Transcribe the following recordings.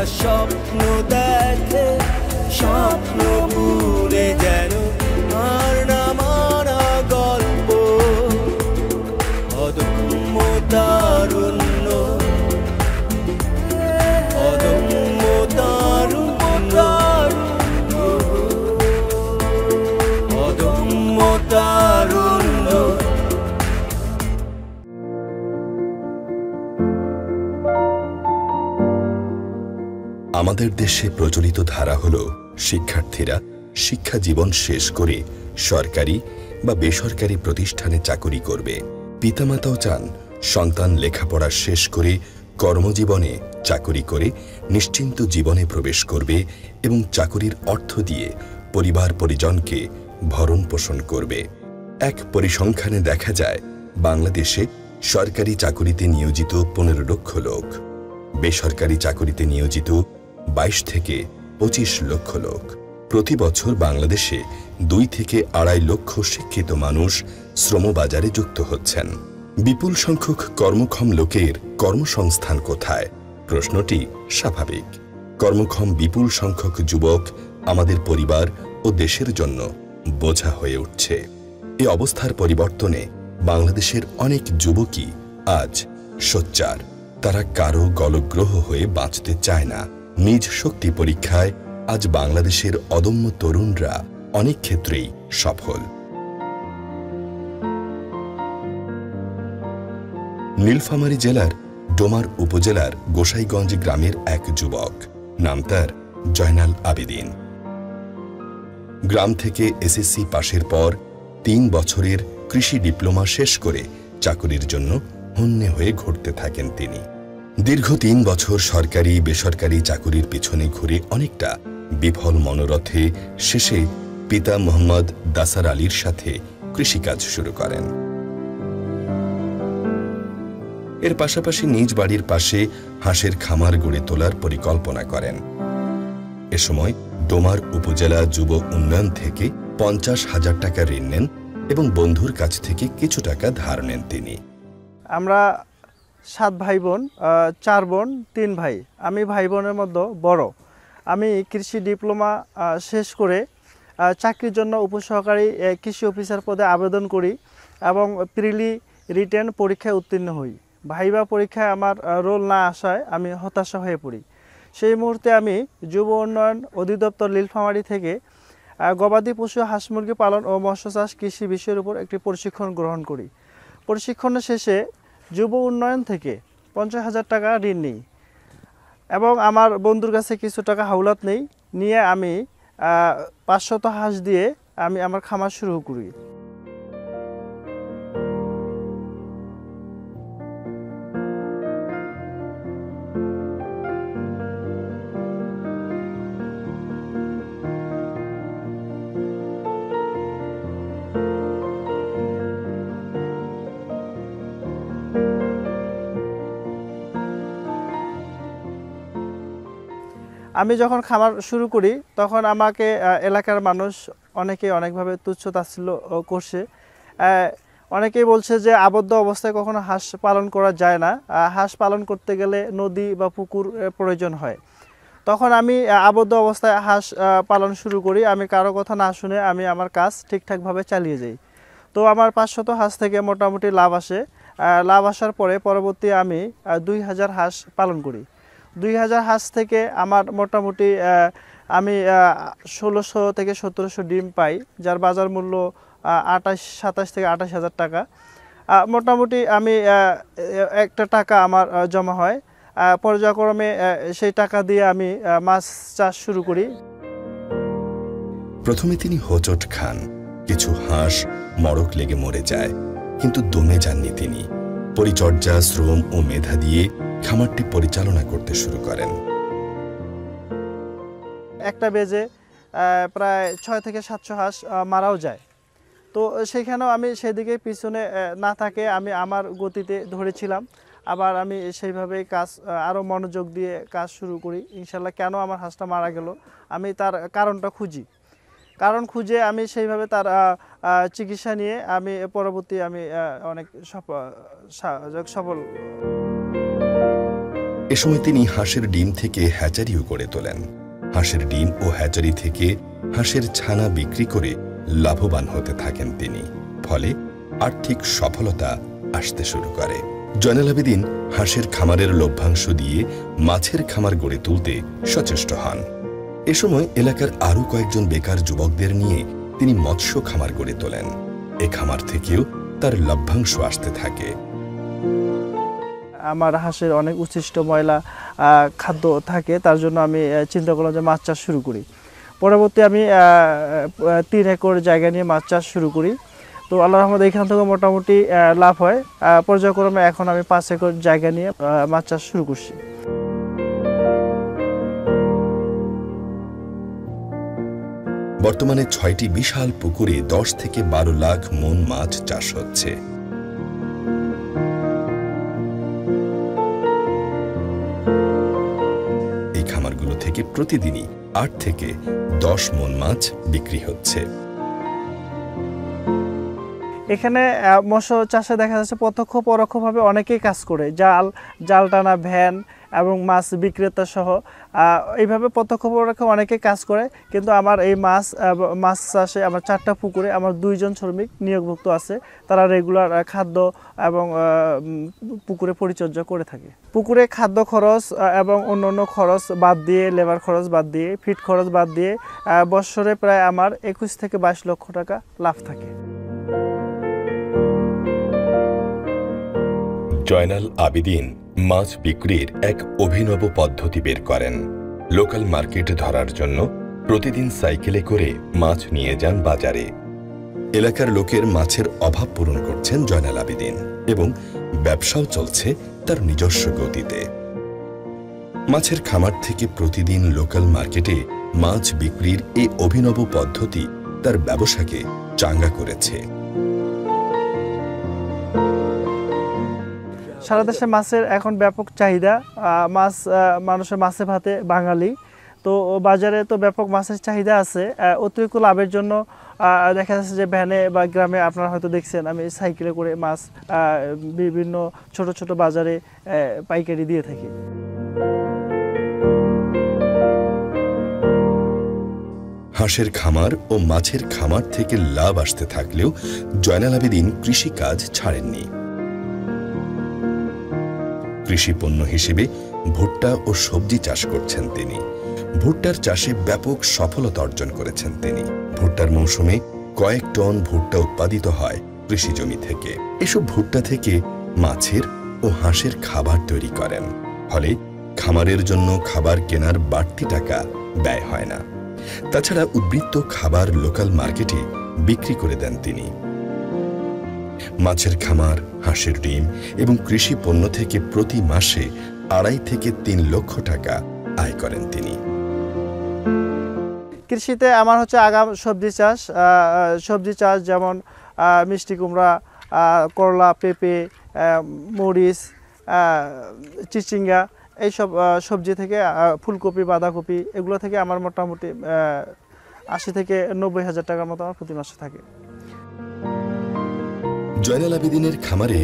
ওরা স্বপ্ন দেখে, স্বপ্ন পুরে যেন আর না মারা গল্প। অদম্য তারুণ্য, অদম্য তারুণ্য, অদম্য তারুণ্য। আমাদের দেশে প্রচলিত ধারা হলো শিক্ষার্থীরা শিক্ষা জীবন শেষ করে সরকারি বা বেসরকারি প্রতিষ্ঠানে চাকুরি করবে। পিতামাতাও চান সন্তান লেখাপড়া শেষ করে কর্মজীবনে চাকুরি করে নিশ্চিন্ত জীবনে প্রবেশ করবে এবং চাকুরির অর্থ দিয়ে পরিবার পরিজনকে ভরণ পোষণ করবে। এক পরিসংখ্যানে দেখা যায় বাংলাদেশে সরকারি চাকুরিতে নিয়োজিত 15 লক্ষ লোক, বেসরকারি চাকুরিতে নিয়োজিত 22 থেকে 25 লক্ষ লোক। প্রতি বছর বাংলাদেশে 2 থেকে 2.5 লক্ষ শিক্ষিত মানুষ শ্রমবাজারে যুক্ত হচ্ছেন। বিপুল সংখ্যক কর্মক্ষম লোকের কর্মসংস্থান কোথায়? প্রশ্নটি স্বাভাবিক। কর্মক্ষম বিপুল সংখ্যক যুবক আমাদের পরিবার ও দেশের জন্য বোঝা হয়ে উঠছে। এই অবস্থার পরিবর্তনে বাংলাদেশের অনেক যুবকই আজ সোচ্চার। তারা কারো গলগ্রহ হয়ে বাঁচতে চায় না। নিজ শক্তি পরীক্ষায় আজ বাংলাদেশের অদম্য তরুণরা অনেক ক্ষেত্রেই সফল। নীলফামারী জেলার ডোমার উপজেলার গোসাইগঞ্জ গ্রামের এক যুবক, নাম তার জয়নাল আবেদিন। গ্রাম থেকে এসএসসি পাশের পর 3 বছরের কৃষি ডিপ্লোমা শেষ করে চাকুরির জন্য হন্যে হয়ে ঘুরতে থাকেন তিনি। দীর্ঘ 3 বছর সরকারি বেসরকারি চাকুরির পিছনে ঘুরে অনেকটা বিফল মনোরথে শেষে পিতা মোহাম্মদ দাসার আলীর সাথে কৃষিকাজ শুরু করেন। এর পাশাপাশি নিজ বাড়ির পাশে হাঁসের খামার গড়ে তোলার পরিকল্পনা করেন। এ সময় ডোমার উপজেলা যুব উন্নয়ন থেকে 50,000 টাকা ঋণ নেন এবং বন্ধুর কাছ থেকে কিছু টাকা ধার নেন তিনি। আমরা 7 ভাই বোন, 4 বোন 3 ভাই। আমি ভাই বোনের মধ্যে বড়। আমি কৃষি ডিপ্লোমা শেষ করে চাকরির জন্য উপসহকারী কৃষি অফিসার পদে আবেদন করি এবং প্রিলি রিটেন পরীক্ষায় উত্তীর্ণ হই। ভাইবা পরীক্ষায় আমার রোল না আসায় আমি হতাশা হয়ে পড়ি। সেই মুহূর্তে আমি যুব উন্নয়ন অধিদপ্তর নীলফামারী থেকে গবাদি পশু, হাঁস মুরগি পালন ও মৎস্য চাষ কৃষি বিষয়ের উপর একটি প্রশিক্ষণ গ্রহণ করি। প্রশিক্ষণের শেষে যুব উন্নয়ন থেকে 50,000 টাকা ঋণ নিই এবং আমার বন্ধুর কাছে কিছু টাকা হাওলাত নিয়ে আমি 500 হাঁস দিয়ে আমি আমার খামার শুরু করি। আমি যখন খামার শুরু করি তখন আমাকে এলাকার মানুষ অনেকভাবে তুচ্ছ তাচ্ছিল্য করছে। অনেকেই বলছে যে আবদ্ধ অবস্থায় কখনো হাঁস পালন করা যায় না, হাঁস পালন করতে গেলে নদী বা পুকুর প্রয়োজন হয়। তখন আমি আবদ্ধ অবস্থায় হাঁস পালন শুরু করি। আমি কারো কথা না শুনে আমি আমার কাজ ঠিকঠাকভাবে চালিয়ে যাই। তো আমার 500 হাঁস থেকে মোটামুটি লাভ আসে। লাভ আসার পরে পরবর্তী আমি 2000 হাঁস পালন করি। 2000 হাঁস থেকে আমার মোটামুটি আমি 1600 থেকে 1700 ডিম পাই, যার বাজার মূল্য 27 থেকে 28,000 টাকা। মোটামুটি আমি একটা টাকা আমার জমা হয়। পর্যায়ক্রমে সেই টাকা দিয়ে আমি মাছ চাষ শুরু করি। প্রথমে তিনি হোঁচট খান, কিছু হাঁস মড়ক লেগে মরে যায়, কিন্তু দমে যাননি তিনি। পরিচর্যা, শ্রম ও মেধা দিয়ে খামারটি পরিচালনা করতে শুরু করেন। একটা বেজে প্রায় 6 থেকে 700 হাঁস মারাও যায়। তো সেখানেও আমি সেদিকে পিছনে না থাকে আমি আমার গতিতে ধরেছিলাম। আবার আমি সেইভাবেই কাজ আরও মনোযোগ দিয়ে কাজ শুরু করি। ইনশাল্লাহ কেন আমার হাঁসটা মারা গেল আমি তার কারণটা খুঁজি। কারণ খুঁজে আমি সেইভাবে তার চিকিৎসা নিয়ে আমি পরবর্তী আমি অনেক সফল। এ সময় তিনি হাঁসের ডিম থেকে হ্যাচারিও গড়ে তোলেন। হাঁসের ডিম ও হ্যাচারি থেকে হাঁসের ছানা বিক্রি করে লাভবান হতে থাকেন তিনি। ফলে আর্থিক সফলতা আসতে শুরু করে। জয়নাল আবেদিন হাঁসের খামারের লভ্যাংশ দিয়ে মাছের খামার গড়ে তুলতে সচেষ্ট হন। এ সময় এলাকার আরও কয়েকজন বেকার যুবকদের নিয়ে তিনি মৎস্য খামার গড়ে তোলেন। এ খামার থেকেও তার লভ্যাংশ আসতে থাকে। আমার হাঁসের অনেক উচ্ছিষ্ট ময়লা খাদ্য থাকে, তার জন্য আমি চিন্তা করলাম যে মাছ চাষ শুরু করি। পরবর্তী আমি 3 একর জায়গা নিয়ে মাছ চাষ শুরু করি। তো আল্লাহর রহমতে এখান থেকে মোটামুটি লাভ হয়। পর্যায়ক্রমে এখন আমি 5 একর জায়গা নিয়ে মাছ চাষ শুরু করছি। বর্তমানে 6টি বিশাল পুকুরে 10 থেকে 12 লাখ মন মাছ চাষ হচ্ছে। এই খামারগুলো থেকে প্রতিদিনই 8 থেকে 10 মন মাছ বিক্রি হচ্ছে। এখানে মৎস্য চাষে দেখা যাচ্ছে প্রত্যক্ষ পরোক্ষভাবে অনেকেই কাজ করে, জাল টানা, ভ্যান এবং মাছ বিক্রেতা সহ এইভাবে প্রত্যক্ষ পরোক্ষ অনেকেই কাজ করে। কিন্তু আমার এই মাছ চাষে আমার 4টা পুকুরে আমার 2 জন শ্রমিক নিয়োগভুক্ত আছে। তারা রেগুলার খাদ্য এবং পুকুরে পরিচর্যা করে থাকে। পুকুরে খাদ্য খরচ এবং অন্যান্য খরচ বাদ দিয়ে, লেবার খরচ বাদ দিয়ে, ফিড খরচ বাদ দিয়ে বছরে প্রায় আমার 21 থেকে 22 লক্ষ টাকা লাভ থাকে। জয়নাল আবেদিন মাছ বিক্রির এক অভিনব পদ্ধতি বের করেন। লোকাল মার্কেট ধরার জন্য প্রতিদিন সাইকেলে করে মাছ নিয়ে যান বাজারে। এলাকার লোকের মাছের অভাব পূরণ করছেন জয়নাল আবেদিন এবং ব্যবসাও চলছে তার নিজস্ব গতিতে। মাছের খামার থেকে প্রতিদিন লোকাল মার্কেটে মাছ বিক্রির এই অভিনব পদ্ধতি তার ব্যবসাকে চাঙ্গা করেছে। সারা দেশে মাছের এখন ব্যাপক চাহিদা। মানুষের মাছে ভাতে বাঙালি, তো বাজারে তো ব্যাপক মাছের চাহিদা আছে। অতিরিক্ত লাভের জন্য দেখা যাচ্ছে যে ভ্যানে বা গ্রামে আপনারা হয়তো দেখছেন আমি সাইকেলে করে মাছ বিভিন্ন ছোট ছোট বাজারে পাইকারি দিয়ে থাকি। হাঁসের খামার ও মাছের খামার থেকে লাভ আসতে থাকলেও জয়নাল আবেদিন কৃষিকাজ ছাড়েননি। কৃষি পণ্য হিসেবে ভুট্টা ও সবজি চাষ করছেন তিনি। ভুট্টার চাষে ব্যাপক সফলতা অর্জন করেছেন তিনি। ভুট্টার মৌসুমে কয়েক টন ভুট্টা উৎপাদিত হয় কৃষি জমি থেকে। এসব ভুট্টা থেকে মাছের ও হাঁসের খাবার তৈরি করেন। ফলে খামারের জন্য খাবার কেনার বাড়তি টাকা ব্যয় হয় না। তাছাড়া উদ্বৃত্ত খাবার লোকাল মার্কেটে বিক্রি করে দেন তিনি। মাছের খামার, হাঁসের ডিম এবং কৃষি পণ্য থেকে প্রতি মাসে 2.5 থেকে 3 লক্ষ টাকা আয় করেন তিনি। কৃষিতে আমার হচ্ছে আগাম সবজি চাষ যেমন মিষ্টি কুমড়া, করলা, পেঁপে, মরিচ, চিচিঙ্গা, এইসব সবজি থেকে ফুলকপি, বাঁধাকপি, এগুলো থেকে আমার মোটামুটি 80 থেকে 90 হাজার টাকার মতো আমার প্রতি মাসে থাকে। জয়নাল আবেদিনের খামারে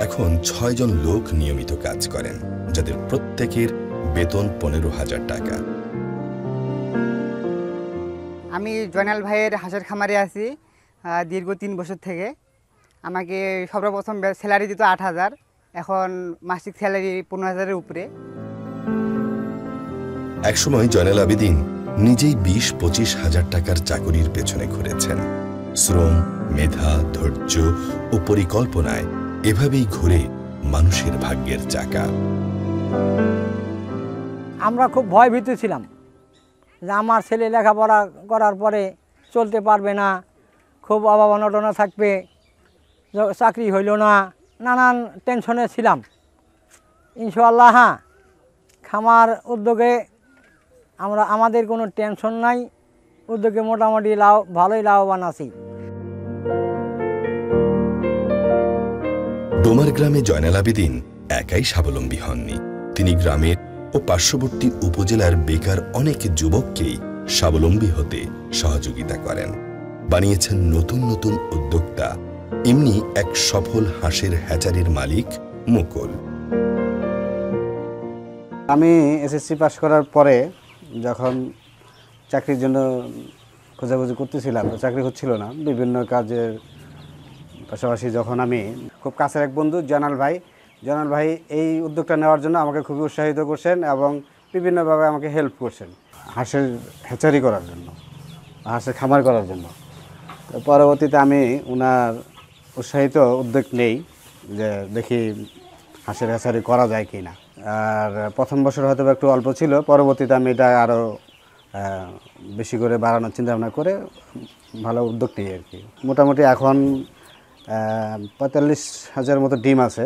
এখন 6 জন লোক নিয়মিত কাজ করেন, যাদের প্রত্যেকের বেতন 15,000 টাকা। আমি জয়নাল ভাইয়ের হাঁসের খামারে আছি দীর্ঘ 3 বছর থেকে। আমাকে সর্বপ্রথম স্যালারি দিত 8,000, এখন মাসিক স্যালারি 15,000-এর উপরে। একসময় জয়নাল আবেদিন নিজেই 20-25 হাজার টাকার চাকরির পেছনে ঘুরেছেন। শ্রম, মেধা, ধৈর্য ও পরিকল্পনায় এভাবেই ঘুরে মানুষের ভাগ্যের চাকা। আমরা খুব ভয়ভীত ছিলাম যে আমার ছেলে লেখাপড়া করার পরে চলতে পারবে না, খুব অভাব অনটনা থাকবে, চাকরি হইল না, নানান টেনশনে ছিলাম। ইনশাআল্লাহ খামার উদ্যোগে আমাদের কোনো টেনশন নাই, উদ্যোগে মোটামুটি ভালোই লাভবান আছি। ডোমার গ্রামে জয়নাল আবেদিন একাই স্বাবলম্বী হননি। তিনি গ্রামের ও পার্শ্ববর্তী উপজেলার বেকার অনেক যুবককেই স্বাবলম্বী হতে সহযোগিতা করেন। বানিয়েছেন নতুন নতুন উদ্যোক্তা। এমনি এক সফল হাঁসের হ্যাচারির মালিক মুকুল। আমি এসএসসি পাস করার পরে যখন চাকরির জন্য খোঁজাখুঁজি করতেছিলাম, চাকরি হচ্ছিল না, বিভিন্ন কাজের পাশাপাশি যখন আমি খুব কাছের এক বন্ধু জয়নাল ভাই এই উদ্যোগটা নেওয়ার জন্য আমাকে খুবই উৎসাহিত করছেন এবং বিভিন্নভাবে আমাকে হেল্প করছেন হাঁসের হ্যাচারি করার জন্য, হাঁসের খামার করার জন্য। তো পরবর্তীতে আমি ওনার উৎসাহিত উদ্যোগ নেই যে দেখি হাঁসের হ্যাচারি করা যায় কি না। আর প্রথম বছর হয়তো একটু অল্প ছিল, পরবর্তীতে আমি এটা আরও বেশি করে বাড়ানোর চিন্তাভাবনা করে ভালো উদ্যোগ নিই আর কি। মোটামুটি এখন 45,000 মতো ডিম আছে।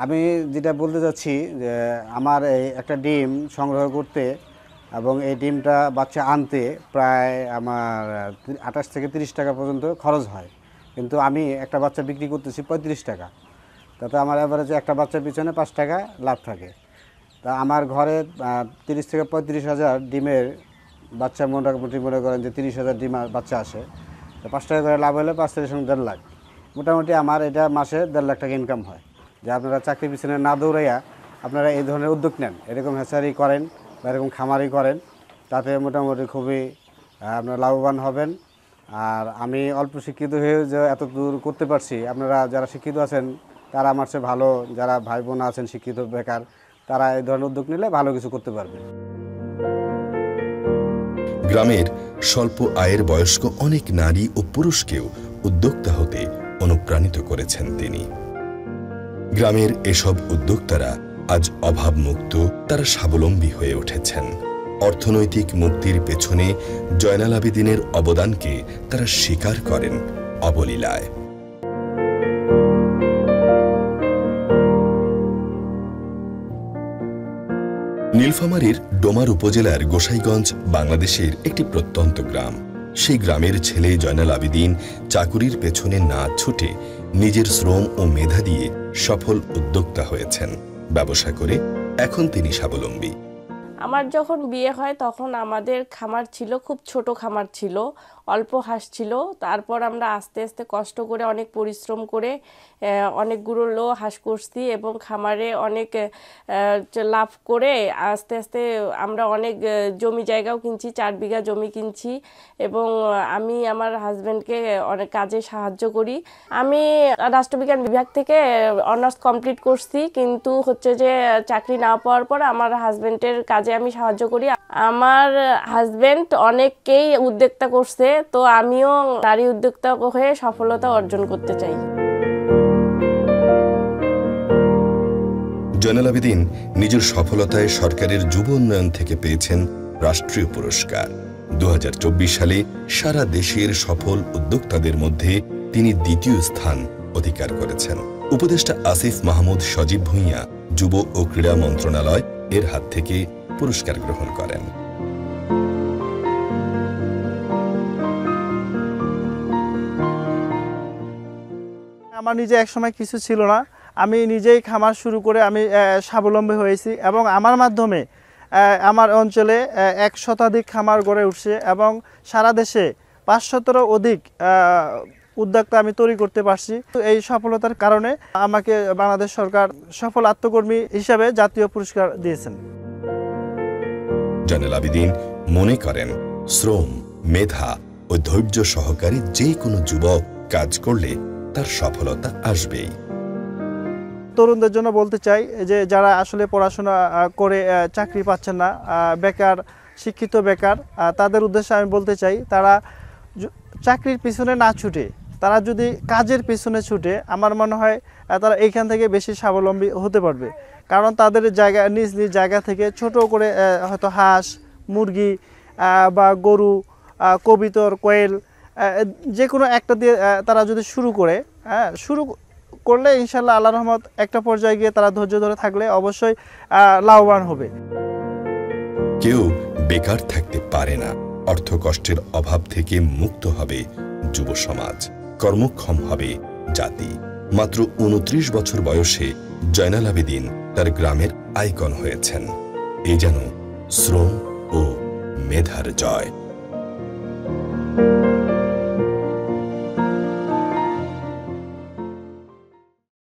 আমি যেটা বলতে চাচ্ছি যে আমার এই একটা ডিম সংগ্রহ করতে এবং এই ডিমটা বাচ্চা আনতে প্রায় আমার 28 থেকে 30 টাকা পর্যন্ত খরচ হয়, কিন্তু আমি একটা বাচ্চা বিক্রি করতেছি 35 টাকা। তাতে আমার অ্যাভারেজে একটা বাচ্চার পিছনে 5 টাকা লাভ থাকে। তা আমার ঘরে 30 থেকে 35,000 ডিমের বাচ্চা মোটামুটি মনে করেন যে 30,000 ডিম বাচ্চা আসে। তো 5 টাকা করে লাভ হলে 5 থেকে 1.5 লাখ, মোটামুটি আমার এটা মাসে 1.5 লাখ টাকা ইনকাম হয়। যে আপনারা চাকরি পিছনে না দৌড়াইয়া আপনারা এই ধরনের উদ্যোগ নেন, এরকম হ্যাচারি করেন বা এরকম খামারি করেন, তাতে মোটামুটি খুবই আপনারা লাভবান হবেন। আর আমি অল্প শিক্ষিত হয়ে যে এত দূর করতে পারছি, আপনারা যারা শিক্ষিত আছেন তারা আমার চেয়ে ভালো, যারা ভাই বোন আছেন শিক্ষিত বেকার, তারা এই ধরনের উদ্যোগ নিলে ভালো কিছু করতে পারবে। গ্রামের স্বল্প আয়ের বয়স্ক অনেক নারী ও পুরুষকেও উদ্যোক্তা হতে অনুপ্রাণিত করেছেন তিনি। গ্রামের এসব উদ্যোক্তারা আজ অভাবমুক্ত, তারা স্বাবলম্বী হয়ে উঠেছেন। অর্থনৈতিক মুক্তির পেছনে জয়নাল আবেদিনের অবদানকে তারা স্বীকার করেন অবলীলায়। নীলফামারীর ডোমার উপজেলার গোসাইগঞ্জ বাংলাদেশের একটি প্রত্যন্ত গ্রাম। সেই গ্রামের ছেলে জয়নাল আবেদিন চাকুরির পেছনে না ছুটে নিজের শ্রম ও মেধা দিয়ে সফল উদ্যোক্তা হয়েছেন। ব্যবসা করে এখন তিনি স্বাবলম্বী। আমার যখন বিয়ে হয় তখন আমাদের খামার ছিল, খুব ছোট খামার ছিল, অল্প হাঁস ছিল। তারপর আমরা আস্তে আস্তে কষ্ট করে অনেক পরিশ্রম করে অনেকগুলো হাঁস করছি এবং খামারে অনেক লাভ করে আস্তে আস্তে আমরা অনেক জমি জায়গাও কিনছি, 4 বিঘা জমি কিনছি এবং আমি আমার হাজব্যান্ডকে অনেক কাজে সাহায্য করি। আমি রাষ্ট্রবিজ্ঞান বিভাগ থেকে অনার্স কমপ্লিট করছি, কিন্তু হচ্ছে যে চাকরি না পাওয়ার পর আমার হাজব্যান্ডের কাজে আমি সাহায্য করি। আমার হাজব্যান্ড অনেককেই উদ্যোক্তা করছে, তো আমিও নারী উদ্যোক্তা হয়ে সফলতা অর্জন করতে চাই। জয়নাল আবেদিন নিজের সফলতায় সরকারের যুব উন্নয়ন থেকে পেয়েছেন রাষ্ট্রীয় পুরস্কার। 2024 সালে সারা দেশের সফল উদ্যোক্তাদের মধ্যে তিনি 2য় স্থান অধিকার করেছেন। উপদেষ্টা আসিফ মাহমুদ সজীব ভূঁইয়া যুব ও ক্রীড়া মন্ত্রণালয় এর হাত থেকে পুরস্কার গ্রহণ করেন। আমার নিজে একসময় কিছু ছিল না, আমি নিজেই খামার শুরু করে আমি স্বাবলম্বী হয়েছি এবং আমার মাধ্যমে আমার অঞ্চলে 1 শতাধিক খামার গড়ে উঠছে এবং সারা দেশে 500-এরও অধিক উদ্যোক্তা আমি তৈরি করতে পারছি। এই সফলতার কারণে আমাকে বাংলাদেশ সরকার সফল আত্মকর্মী হিসাবে জাতীয় পুরস্কার দিয়েছেন। জয়নাল আবেদিন মনে করেন শ্রম, মেধা ও ধৈর্য সহকারে যে কোনো যুবক কাজ করলে তার সফলতা আসবেই। তরুণদের জন্য বলতে চাই যে যারা আসলে পড়াশোনা করে চাকরি পাচ্ছেন না, বেকার, শিক্ষিত বেকার, তাদের উদ্দেশ্যে আমি বলতে চাই তারা চাকরির পিছনে না ছুটে তারা যদি কাজের পিছনে ছুটে, আমার মনে হয় তারা এইখান থেকে বেশি স্বাবলম্বী হতে পারবে। কারণ তাদের জায়গা নিজ নিজ জায়গা থেকে ছোট করে হয়তো হাঁস, মুরগি বা গরু, কবিতর, কোয়েল যে কোনো একটা দিয়ে তারা যদি শুরু করে, শুরু করলে ইনশাল্লাহ আল্লাহর রহমত একটা পর্যায়ে গিয়ে তারা ধৈর্য ধরে থাকলে অবশ্যই লাভবান হবে। কেউ বেকার থাকতে পারে না। অর্থ কষ্টের অভাব থেকে মুক্ত হবে যুব সমাজ, কর্মক্ষম হবে জাতি। মাত্র 29 বছর বয়সে জয়নাল আবেদিন তার গ্রামের আইকন হয়েছেন। এই যেন শ্রম ও মেধার জয়।